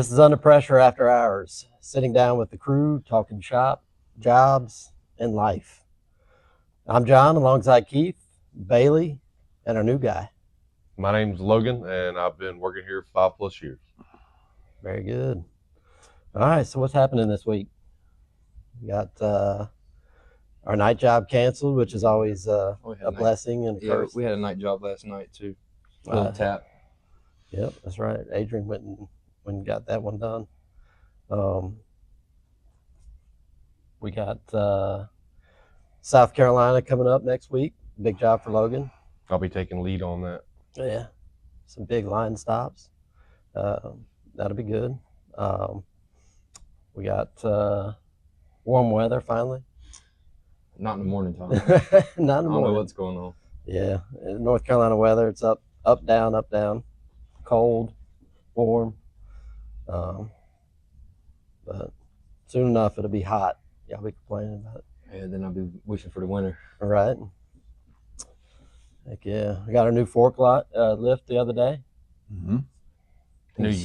This is Under Pressure After Hours, sitting down with the crew, talking shop, jobs, and life. I'm John, alongside Keith, Bailey, and our new guy. My name's Logan, and I've been working here 5+ years. Very good. All right, so what's happening this week? We got our night job canceled, which is always a blessing and a curse. We had a night job last night too. Little tap. Yep, that's right. Adrian went and got that one done. We got South Carolina coming up next week. Big job for Logan. I'll be taking lead on that. Yeah, some big line stops. That'll be good. We got warm weather finally. Not in the morning time. Not in the I don't know morning. what's going on. Yeah, in North Carolina weather, it's up, down, cold, warm. But soon enough, it'll be hot. Y'all be complaining about it. Yeah, then I'll be wishing for the winter. All right. Heck yeah. We got our new fork lift the other day.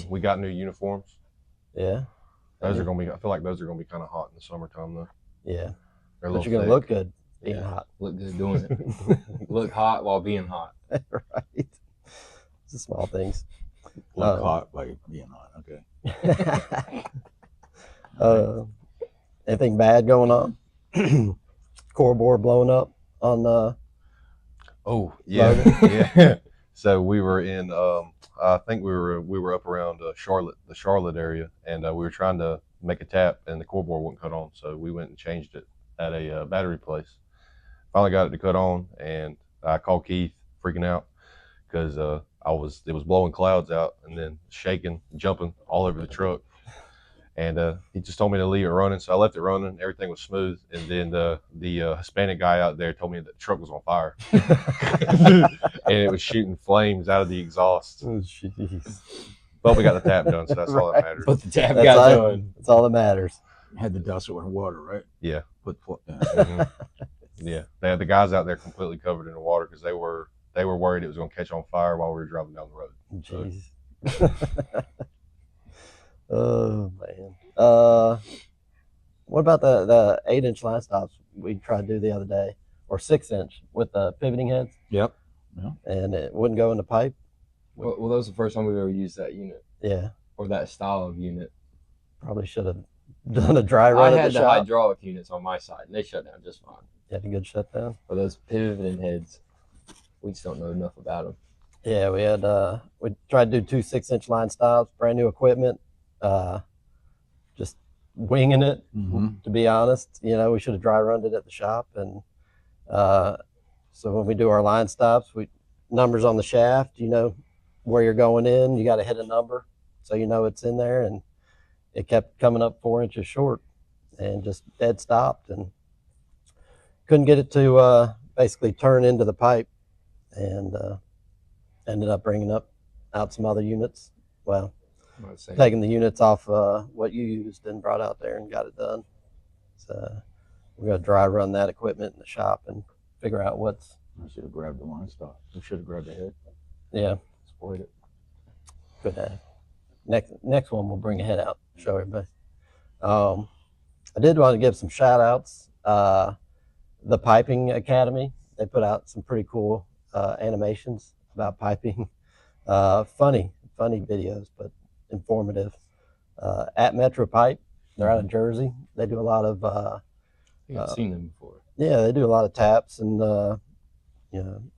We got new uniforms. Yeah. Those are gonna be. I feel like those are gonna be kind of hot in the summertime though. Yeah. They're a But little you're going to thick. look good being Yeah. hot. Look good doing it. Look hot while being hot. Right. It's the small things. Look hot by being hot. Okay. Anything bad going on? Core board blowing up on Oh yeah, yeah. So we were in. I think we were up around Charlotte, the Charlotte area, and we were trying to make a tap, and the core board wouldn't cut on. So we went and changed it at a battery place. Finally got it to cut on, and I called Keith, freaking out because it was blowing clouds out and then shaking, jumping all over the truck. And he just told me to leave it running, so I left it running. Everything was smooth, and then the Hispanic guy out there told me that the truck was on fire, and it was shooting flames out of the exhaust. Oh, jeez. But we got the tap done, so that's all that matters. But the tap That's got all- done. That's all that matters. Had to douse it with water, right? Yeah. Yeah. Mhm. Yeah, they had the guys out there completely covered in the water because they were worried it was going to catch on fire while we were driving down the road. Jeez. Oh man. What about the 8-inch line stops we tried to do the other day, or 6-inch with the pivoting heads, Yep. and it wouldn't go in the pipe? Well, that was the first time we've ever used that unit Yeah, or that style of unit. probably should have done a dry I run at had the the shop. hydraulic units on my side, and they shut down just fine. You had a good shutdown. But those pivoting heads, we just don't know enough about them. Yeah, we tried to do 2 6-inch line stops, brand new equipment, just winging it. Mm-hmm. To be honest, we should have dry runned it at the shop, and so when we do our line stops, numbers on the shaft, where you're going in, you got to hit a number so it's in there, and it kept coming up 4 inches short and just dead stopped, and couldn't get it to basically turn into the pipe, and ended up bringing out some other units. Well, I'm not saying. taking the units off what you used and brought out there and got it done. So we're going to dry run that equipment in the shop and figure out what's, I should have grabbed the line stop. We should have grabbed the head. yeah, Spoiled it. good have. Next one, we'll bring a head out, show everybody. I did want to give some shout outs. The Piping Academy, they put out some pretty cool animations about piping. Funny videos, but informative. At Metro Pipe, they're out of Jersey. They do a lot of I think I've seen them before. they do a lot of taps and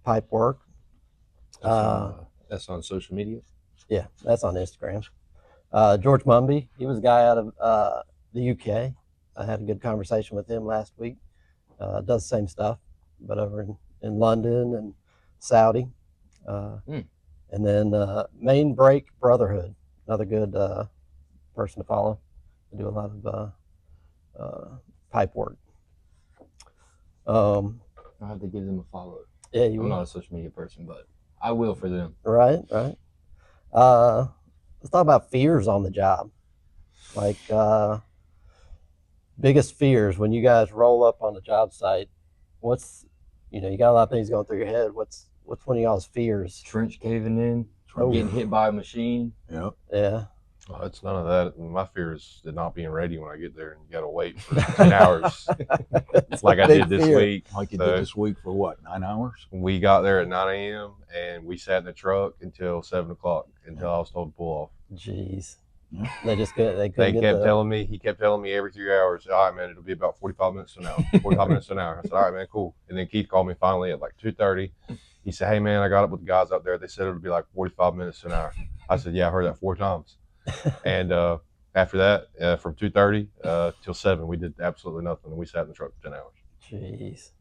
pipe work. That's on social media. Yeah, that's on Instagram. George Mumby, he was a guy out of the UK. I had a good conversation with him last week. Does the same stuff, but over in London and Saudi. And then Main Break Brotherhood, another good person to follow. They do a lot of pipe work. I'll have to give them a follow. Yeah, you I'm will. not a social media person, but I will for them. Right. Let's talk about fears on the job. Like biggest fears when you guys roll up on the job site. What's you got a lot of things going through your head. What's one of y'all's fears? Trench caving in, Oh. getting hit by a machine. Yep. Yeah. Oh, it's none of that. My fear is not being ready when I get there and you got to wait for 10 hours. It's Like a I big did this fear. week. Like you So- did this week for what, 9 hours? We got there at 9 a.m. and we sat in the truck until 7 o'clock until I was told to pull off. Jeez. Yeah. They just couldn't. They They couldn't get kept the. telling me, he kept telling me every 3 hours, all right, man, it'll be about 45 minutes to an hour, 45 minutes to an hour. I said, all right, man, cool. And then Keith called me finally at like 2:30. He said, hey, man, I got up with the guys out there. They said it'll be like 45 minutes to an hour. I said, yeah, I heard that 4 times. And after that, from 2:30 till 7, we did absolutely nothing. And we sat in the truck for 10 hours. Jeez.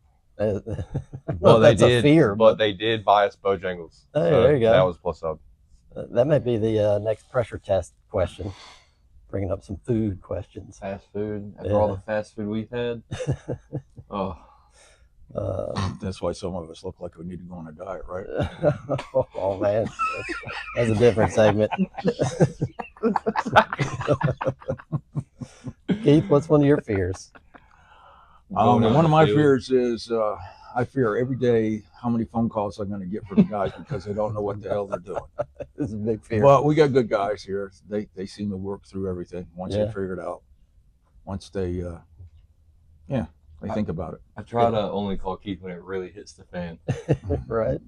Well, That's a fear, but they did buy us Bojangles. Hey, So there you go. That was plus up. that may be the next pressure test question. Bringing up some food questions. Fast food. After all Yeah. the fast food we've had. Oh, That's why some of us look like we need to go on a diet, right? oh man, that's a different segment. Keith, what's one of your fears? going out One in of the my field. fears is I fear every day how many phone calls I'm going to get from the guys because they don't know what the hell they're doing. This is a big fear. But we got good guys here. They seem to work through everything once Yeah. they figure it out. Once they, they think about it. I try to only call Keith when it really hits the fan. Right.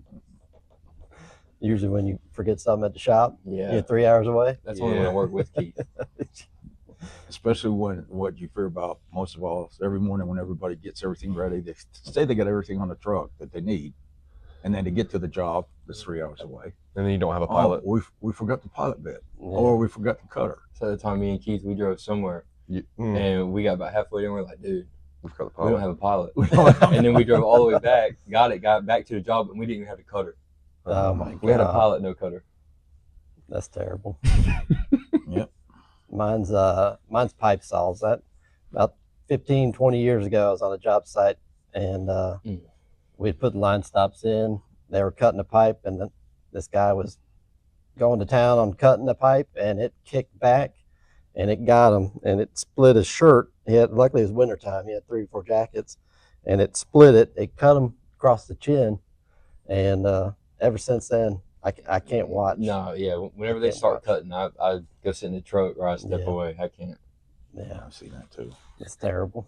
Usually when you forget something at the shop, Yeah. you're 3 hours away. That's only when I work with Keith. Especially when what you fear about most of all is every morning when everybody gets everything ready, they say they got everything on the truck that they need, and then to get to the job that's 3 hours away. And then you don't have a Oh, pilot. we forgot the pilot bit, Yeah. or we forgot the cutter. So the time me and Keith, we drove somewhere and we got about halfway there and we're like, dude, We forgot the we don't pilot. have a pilot. We don't have- And then we drove all the way back, got back to the job, and we didn't even have a cutter. Oh my god. We had a pilot, no cutter. That's terrible. Yep. Mine's pipe saws. That about 15, 20 years ago, I was on a job site and we'd put line stops in. They were cutting a pipe, and then this guy was going to town on cutting the pipe, and it kicked back, and it got him, and it split his shirt. Luckily it was wintertime. He had 3 or 4 jackets, and it split it. It cut him across the chin, and ever since then, I can't watch. No, yeah. Whenever they can't start watch. cutting, I go sit in the truck or I step Yeah. away. I can't. Yeah, I've seen that too. it's terrible.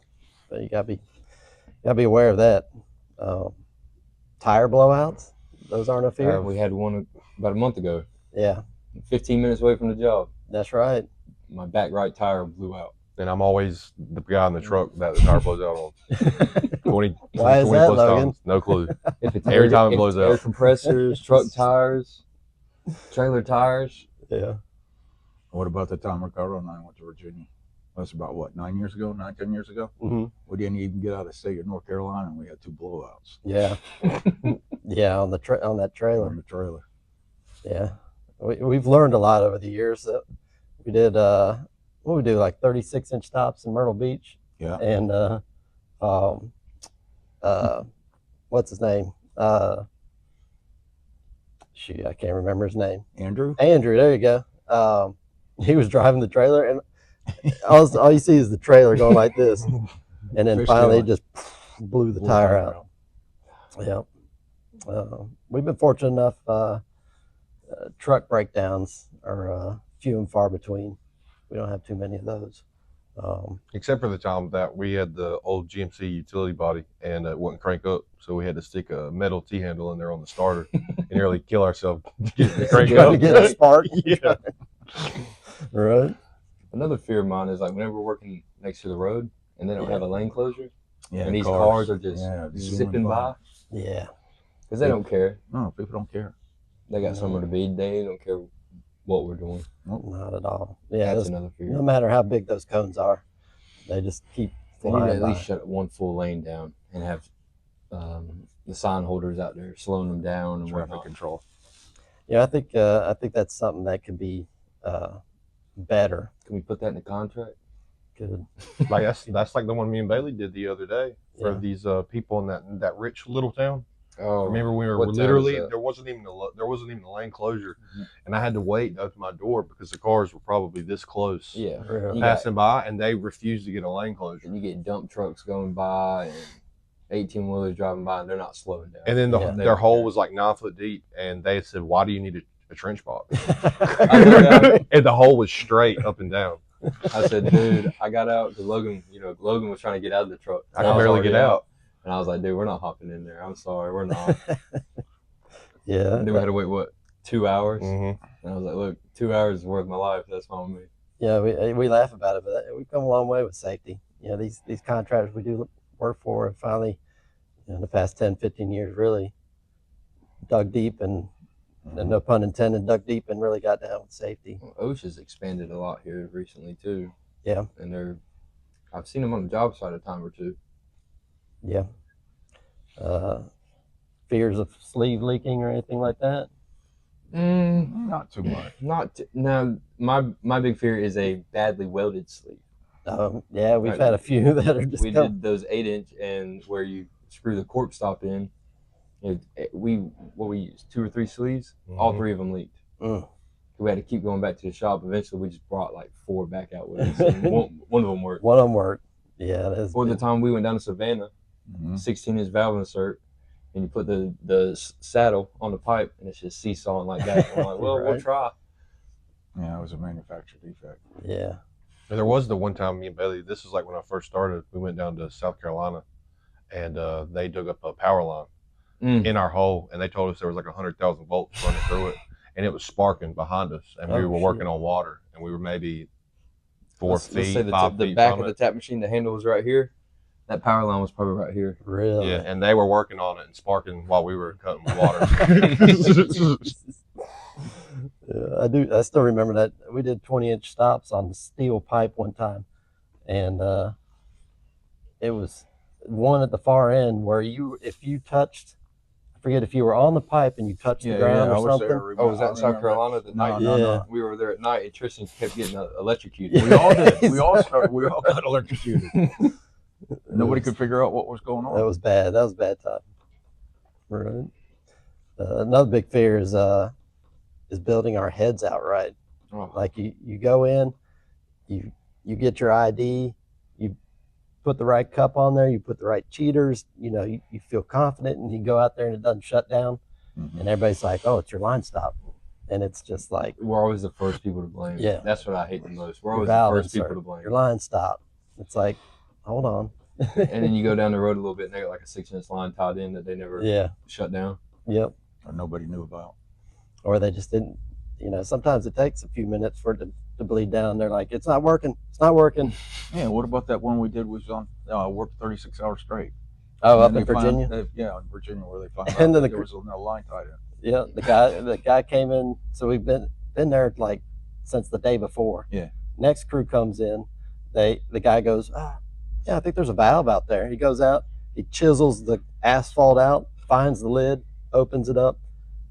But you gotta be aware of that. Tire blowouts, those aren't a fear. We had one about a month ago, Yeah, 15 minutes away from the job. that's right. My back right tire blew out. And I'm always the guy in the truck that the tire blows out on. 20, Why is 20 that, plus Logan? times. No clue. If it's Every time it if blows it's air out. compressors, truck tires, trailer tires. Yeah. What about the time Ricardo and I went to Virginia? That's about what, 10 years ago. Hmm. We didn't even get out of the state of North Carolina, and we had 2 blowouts Yeah. Yeah, on that trailer. on the trailer. Yeah, we've learned a lot over the years. We did what we do, like 36-inch stops in Myrtle Beach, Yeah. and what's his name? Shoot, I can't remember his name. Andrew? Andrew, there you go. He was driving the trailer, and all you see is the trailer going like this, and then Fish finally it tailing. just blew the tire out. Yeah. We've been fortunate enough. Truck breakdowns are few and far between. We don't have too many of those. Except for the time that we had the old GMC utility body and it wouldn't crank up. So we had to stick a metal T-handle in there on the starter and nearly kill ourselves to get it to crank Trying to up. get a spark. Yeah. Right. Another fear of mine is like whenever we're working next to the road and they don't have a lane closure, Yeah, and these cars are just zooming zipping by Yeah. because they don't care. No, people don't care. They got somewhere to be. They don't care what we're doing. Not at all. Yeah. That's those- another fear. no matter how big those cones are, they just keep They need to flying at by. least shut one full lane down and have the sign holders out there slowing them down and Traffic whatnot. control. Yeah, I think that's something that could be better. Can we put that in the contract? Good. Like that's like the one me and Bailey did the other day for Yeah. these people in that rich little town. Oh, Remember we were what town is literally that? there wasn't even a lane closure, and I had to wait to open my door because the cars were probably this close yeah. Really? You got- passing by, and they refused to get a lane closure. and you get dump trucks going by and 18-wheelers driving by, and they're not slowing down. And then Yeah. their hole was like 9 foot deep, and they said, "Why do you need a trench box. I got out. And the hole was straight up and down. I said, dude, I got out because Logan was trying to get out of the truck. I And could was barely already get out. And I was like, dude, we're not hopping in there. I'm sorry, we're not. Yeah. And then we had to wait, what, 2 hours? Mhm. And I was like, look, 2 hours is worth my life. That's fine with me. Yeah, we laugh about it, but we've come a long way with safety. You know, these contractors we do work for have finally, in the past 10, 15 years, really dug deep and no pun intended, dug deep and really got down with safety. Well, OSHA's expanded a lot here recently, too. Yeah. And I've seen them on the job site a time or two. Yeah. Fears of sleeve leaking or anything like that? Not too much. Now, my big fear is a badly welded sleeve. Yeah, we've Right. had a few that are just We did those 8-inch and where you screw the cork stop in. We used 2 or 3 sleeves. All Mhm. 3 of them leaked. Mm. We had to keep going back to the shop. Eventually, we just brought like 4 back out with us. And one of them worked. One of them worked. Yeah, that's Or the time we went down to Savannah, Mhm. 16-inch valve insert, and you put the saddle on the pipe, and it's just seesawing like that. I'm like, well, we'll Right. try. Yeah, it was a manufacturer defect. yeah. And there was the one time me and Bailey, this is like when I first started, we went down to South Carolina and they dug up a power line in our hole and they told us there was like 100,000 volts running through it and it was sparking behind us and we Oh, were shit. working on water and we were maybe 4 Let's feet, say 5 the feet back from of the it. tap machine, the handle was right here. That power line was probably right here. Really? Yeah, and they were working on it and sparking while we were cutting water. Yeah, I still remember that we did 20-inch stops on steel pipe one time, and it was one at the far end where if you touched, I forget if you were on the pipe and you touched the ground I or was something. there. Oh, was that in I South remember. Carolina the No, night? no, Yeah. no. We were there at night, and Tristan kept getting electrocuted. We all did. We all got electrocuted. Nobody could figure out what was going on. That was bad. That was a bad time. Right. Another big fear is building our heads out right. Oh, Like you go in, you get your ID, you put the right cup on there, you put the right cheaters, you feel confident, and you go out there and it doesn't shut down, Mhm. and everybody's like, oh, it's your line stop, and it's just like we're always the first people to blame. Yeah. That's what I hate the most. We're your always the valve first insert, people to blame. your line stop. It's like, hold on. And then you go down the road a little bit, and they got like a 6-inch line tied in that they never Yeah. shut down. Yep. Or nobody knew about. Or they just didn't. Sometimes it takes a few minutes for it to bleed down. They're like, it's not working. It's not working. Yeah, what about that one we did was on worked 36 hours straight? Oh, up And in they found- Virginia. yeah, in Virginia where they found And out then that the there was no line tied in. Yeah, the guy came in. So we've been there like since the day before. Yeah. Next crew comes in. The guy goes, yeah, I think there's a valve out there. He goes out. He chisels the asphalt out, finds the lid, opens it up,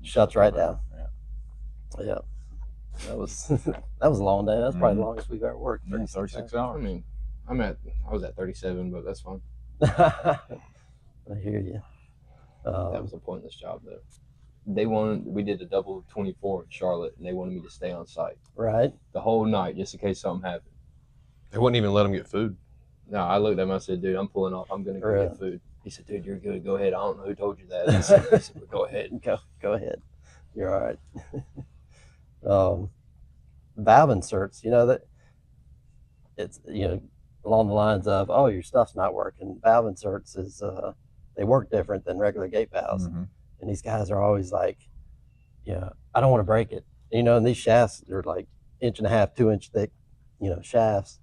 shuts right down. Yeah. Yeah. That was that was a long day. That's probably the longest we've ever worked. Yeah, 36 I hours. mean, I was at 37, but that's fine. I hear you. That was a pointless job though. We did a double 24 in Charlotte, and they wanted me to stay on site Right. the whole night just in case something happened. They wouldn't even let them get food. No, I looked at him. I said, "Dude, I'm pulling off. I'm gonna go Really? get food." He said, "Dude, you're good. Go ahead. I don't know who told you that." He said, "But go ahead." Go ahead. You're all right. Valve inserts, that it's along the lines of, oh, your stuff's not working. Valve inserts is they work different than regular gate valves. Mhm. And these guys are always like, I don't want to break it. And these shafts are like 1.5 to 2-inch thick, shafts.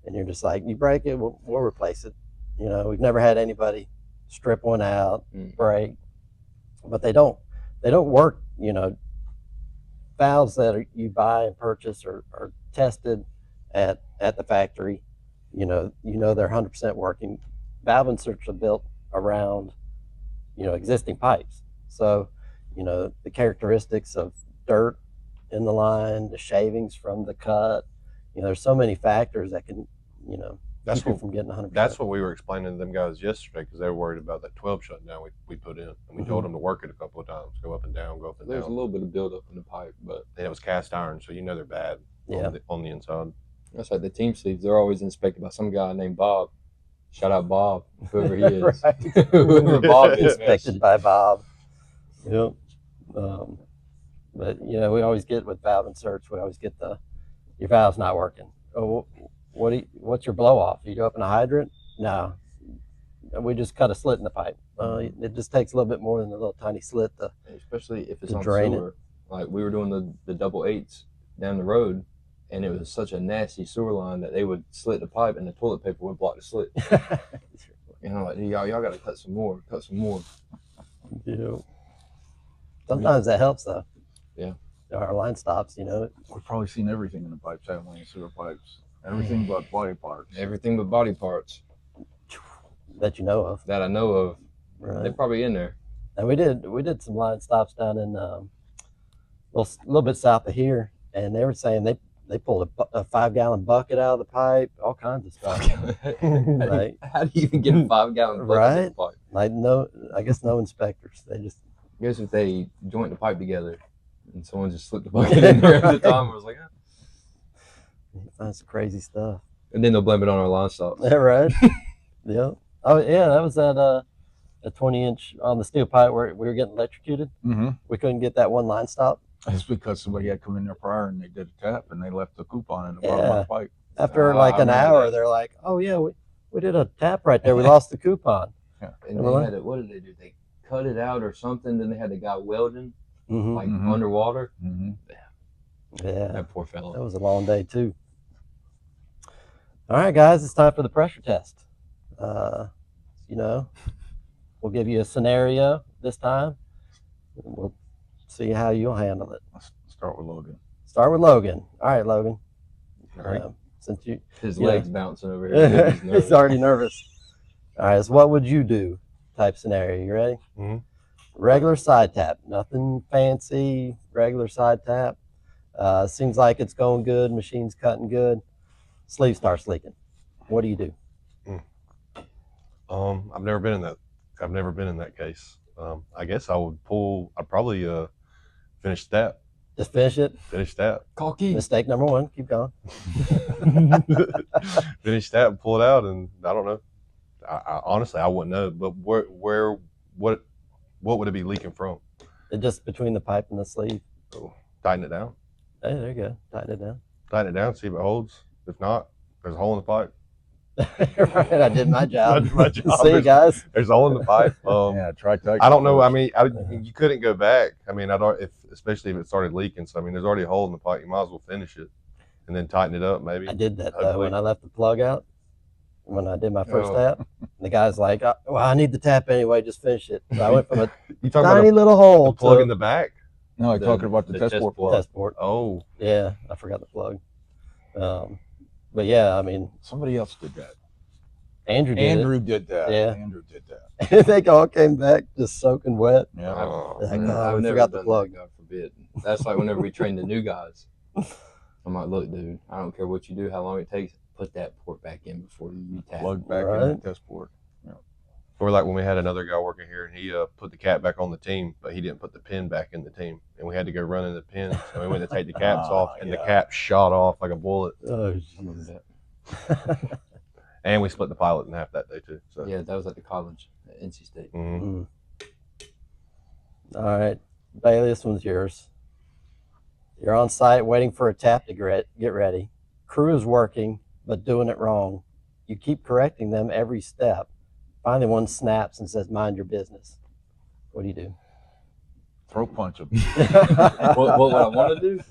And you're just like, you break it, we'll replace it. We've never had anybody strip one out, break, but they don't work. Valves that you buy and purchase are tested at the factory. They're 100% working. Valve inserts are built around, existing pipes. So, the characteristics of dirt in the line, the shavings from the cut, there's so many factors that can, That's keep you what from getting 100%. That's what we were explaining to them guys yesterday because they were worried about that 12 shutdown we put in, and we told them to work it a couple of times, go up and down, go up and There's a down. little bit of buildup in the pipe, but And it was cast iron, so they're bad Yeah. on the inside. that's like the team sleeves. They're always inspected by some guy named Bob. Shout out Bob, whoever he is. Right. Whoever Bob is, man. Inspected by Bob. Yep. But we always get with valve inserts. We always get your valve's not working. Oh, what's your blow off? You open a hydrant? No, we just cut a slit in the pipe. It just takes a little bit more than a little tiny slit to Especially if it's To on drain it. sewer. Like we were doing the double eights down the road, and it was such a nasty sewer line that they would slit the pipe and the toilet paper would block the slit. And I'm like, y'all got to cut some more. Sometimes that helps though. Yeah. Our line stops. We've probably seen everything in the pipes, haven't we? In sewer pipes, everything but body parts. Everything but body parts That you know of. that I know of, Right. they're probably in there. And we did some line stops down in a little bit south of here, and they were saying they pulled a 5-gallon bucket out of the pipe, all kinds of stuff. Like, How do you even get a 5-gallon bucket in the Right. pipe? like I guess no inspectors. They just I guess if they joint the pipe together and someone just slipped the bucket in there at the time, I was like, find some crazy stuff. and then they'll blame it on our line stops. Yeah, right. Yeah. Oh yeah, that was at a 20-inch on the steel pipe where we were getting electrocuted. Mm-hmm. We couldn't get that one line stop. It's because somebody had come in there prior and they did a tap and they left the coupon in the bottom of Yeah. the pipe. After Oh, like I an remember hour, that. they're like, "Oh yeah, we did a tap right there. We lost the coupon." And Really? they had it, what did they do? They cut it out or something. Then they had the guy welding Hmm. like Mhm. underwater. Mm-hmm. Yeah, That poor fellow. that was a long day too. All right, guys, it's time for the pressure test. We'll give you a scenario this time. And we'll see how you'll handle it. Let's start with Logan. Start with Logan. All right, Logan. All right. Since you His Yeah. legs bouncing over here. He's nervous. he's already nervous. All right, so what would you do? Type scenario. You ready? Mhm. Regular side tap, nothing fancy. Regular side tap. Seems like it's going good. Machine's cutting good. Sleeve starts leaking. What do you do? I've never been in that. I've never been in that case. I guess I would pull. I'd probably finish that. Just finish it. Finish that. Call Keith. Mistake number one. Keep going. Finish that and pull it out. And I don't know. I honestly I wouldn't know. But what would it be leaking from? It just between the pipe and the sleeve. Tighten it down. Hey, there you go. Tighten it down. Tighten it down. See if it holds. If not, there's a hole in the pipe. Right, I did my job. I did my job. See you guys. There's a hole in the pipe. Yeah, try tight. I don't know. I mean, you couldn't go back. I mean, especially if it started leaking. So I mean, there's already a hole in the pipe. You might as well finish it and then tighten it up. Maybe. I did that though Hopefully. when I left the plug out. When I did my first Oh. tap, the guy's like, "Well, I need the tap anyway. Just finish it." So I went from a You talking tiny about little the hole plug to in the back? No, I'm The- talking about the the test test port port. plug. test port. Oh, Yeah, I forgot the plug. But yeah, I mean, Somebody else did that. Andrew did Andrew did that. Yeah. Andrew did that. it. They all came back just soaking wet. Yeah. Oh. Like, I've oh, we never forgot the done plug. that, God forbid. That's like whenever we train the new guys. I'm like, look, dude, I don't care what you do, how long it takes. Put that port back in before you tap. Plug back in Right. that test port. or like when we had another guy working here and he put the cap back on the team, but he didn't put the pin back in the team, and we had to go running the pins. And we went to take the caps Ah, off, and the yeah. cap shot off like a bullet. Oh, I remember that. jeez. And we split the pilot in half that day too. So Yeah, that was at the college at NC State. mhm. All right, Bailey, this one's yours. You're on site waiting for a tap to get ready. Crew is working, but doing it wrong. You keep correcting them every step. Finally, one snaps and says, "Mind your business." What do you do? Throat punch him. What would I want to do?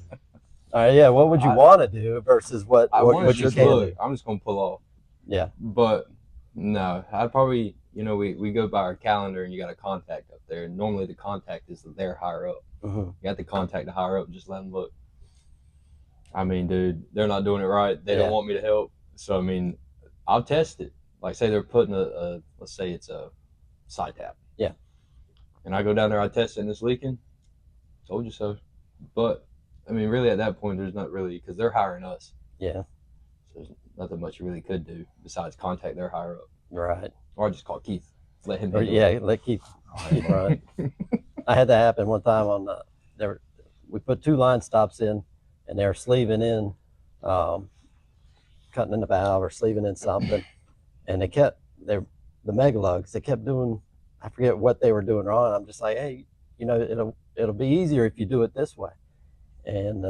All right, yeah. What would you want to do versus what I what want you to just can look. do? I'm just gonna pull off. Yeah. But no, I'd probably, we go by our calendar and you got a contact up there. And normally the contact is there higher up. Mhm. You got to contact the higher up and just let them look. I mean, dude, they're not doing it right. They Yeah. don't want me to help. So, I mean, I'll test it. Like, say they're putting let's say it's a side tap. Yeah. And I go down there, I test it and it's leaking. Told you so. But, I mean, really at that point, there's not really, because they're hiring us. Yeah. So there's nothing much you really could do besides contact their higher up. Right. Or just call Keith. Let him Or, handle yeah. it. Let keep right. I had that happen one time on we put 2 line stops in, and they were sleeving in, cutting in the valve or sleeving in something, and the Megalugs, they kept doing, I forget what they were doing wrong. I'm just like, hey, it'll be easier if you do it this way. And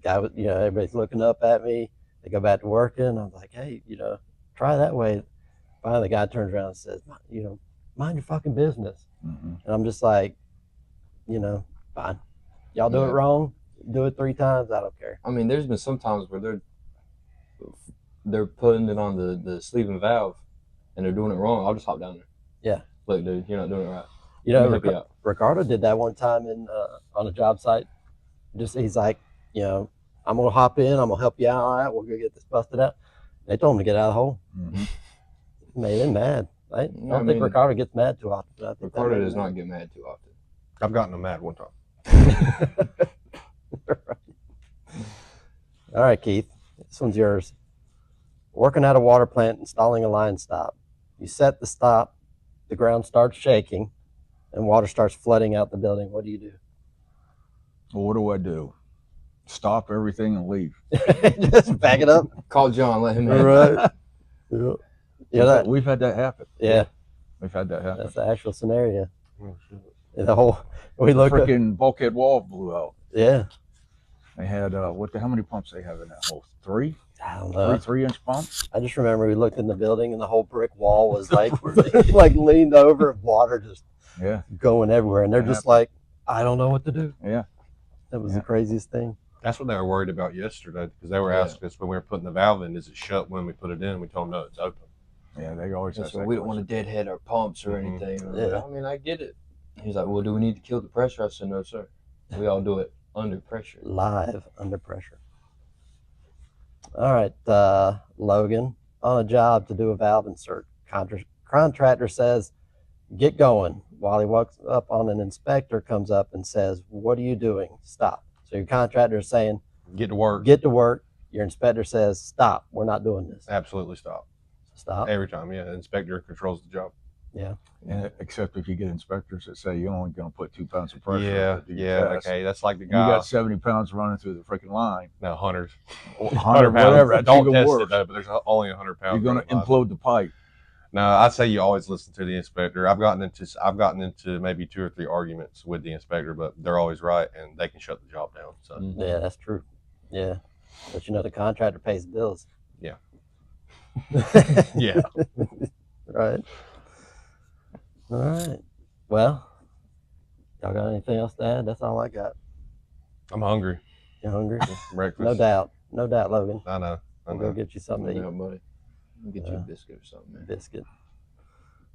guy was, everybody's looking up at me. They go back to working. I'm like, hey, try that way. Finally, the guy turns around and says, mind your fucking business. Mm-hmm. And I'm just like, fine. Y'all do it Yeah. wrong. Do it 3 times. I don't care. I mean, there's been some times where they're putting it on the sleeve and valve, and they're doing it wrong. I'll just hop down there. Yeah. Look, dude, you're not doing it right. You know, Let me help you out. Ricardo did that one time on a job site. He's like, I'm gonna hop in. I'm gonna help you out. All right, we're gonna get this busted out. They told him to get out of the hole. Mm-hmm. Made him mad. I don't I think mean, Ricardo gets mad too often. I think that Ricardo made does him not get mad too often. I've gotten him mad one time. mad. All right, Keith. This one's yours. Working at a water plant, installing a line stop. You set the stop, the ground starts shaking, and water starts flooding out the building. What do you do? Well, what do I do? Stop everything and leave. Just back it up. Call John, let him in. Right. Yeah. Yeah. We've had that happen. Yeah. We've had that happen. That's the actual scenario. Oh, shit. The whole we The look at, freaking bulkhead wall blew out. yeah. They had how many pumps they have in that hole? Three? I don't know. 3-inch pumps? I just remember we looked in the building and the whole brick wall was like like leaned over, water just Yeah. going everywhere, and they're It just like, I don't know what to do. Yeah. That was Yeah. the craziest thing. That's what they were worried about yesterday because they were Yeah. asking us when we were putting the valve in, is it shut when we put it in? We told them no, it's open. Yeah, they always He ask said, that we don't want to question. deadhead our pumps or Mhm. anything. I was Yeah. like, I mean, I get it. He's like, well, do we need to kill the pressure? I said, no, sir. We all do it under pressure. Live under pressure. All right, Logan, on a job to do a valve insert. Contractor says, get going. While he walks up on an inspector, comes up and says, what are you doing? Stop. So your contractor is saying, Get to work. get to work. Your inspector says, stop. We're not doing this. Absolutely stop. Stop. Every time, yeah. The inspector controls the job. And except if you get inspectors that say you're only going to put 2 pounds of pressure. Yeah, to do your yeah. test. Okay, that's like the You guy. got 70 pounds running through the freaking line. No, hunters. 100, pounds. whatever. That's Don't even test worse. it though, but there's only 100 pounds. You're going to running live. implode the pipe. No, I say you always listen to the inspector. I've gotten into maybe 2 or 3 arguments with the inspector, but they're always right and they can shut the job down. So Mhm. Yeah, that's true. Yeah. But the contractor pays bills. Yeah. Yeah. Right. All right. Well, y'all got anything else to add? That's all I got. I'm hungry. You hungry? Breakfast. No doubt. No doubt, Logan. I know. I I'll go know. get you something to Yeah, eat. buddy. I'll get you Yeah. a biscuit or something, man. Biscuit.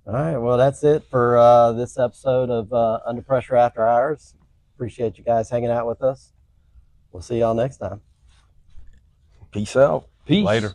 All right. Well, that's it for this episode of Under Pressure After Hours. Appreciate you guys hanging out with us. We'll see y'all next time. Peace out. Peace. Later.